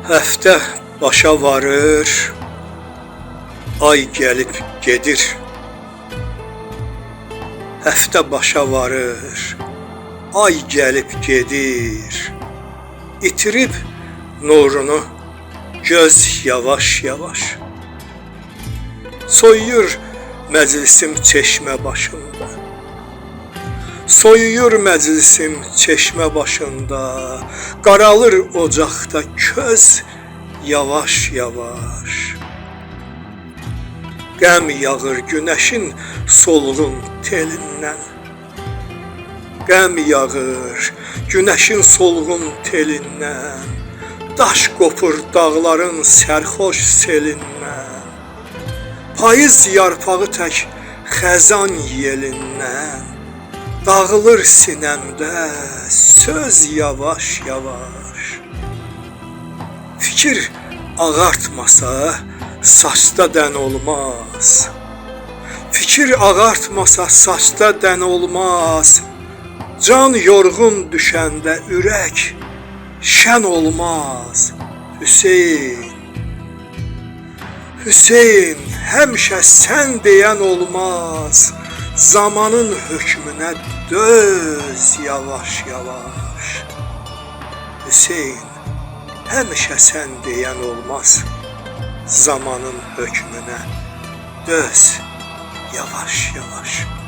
Həftə başa varır, ay gəlib gedir. Həftə başa varır, ay gəlib gedir. İtirib nurunu göz yavaş-yavaş. Soyuyur məclisim çeşmə başında. Soyuyur məclisim çeşmə başında. Qaralır ocaqda köz yavaş-yavaş. Qəm yağır günəşin solğun telindən. Qəm yağır günəşin solğun telindən. Daş qopur dağların sərxoş selindən. Payız yarpağı tək xəzan yelindən. Dağılır sinəmdə söz yavaş-yavaş. Fikir ağartmasa saçda dən olmaz. Fikir ağartmasa saçda dən olmaz. Can yorğun düşəndə ürək şən olmaz. Hüseyn, Hüseyn, həmişə sən deyən olmaz. Zamanın hökmünə döz yavaş-yavaş. Hüseyn, həmişə sən deyən olmaz. Zamanın hökmünə döz yavaş-yavaş.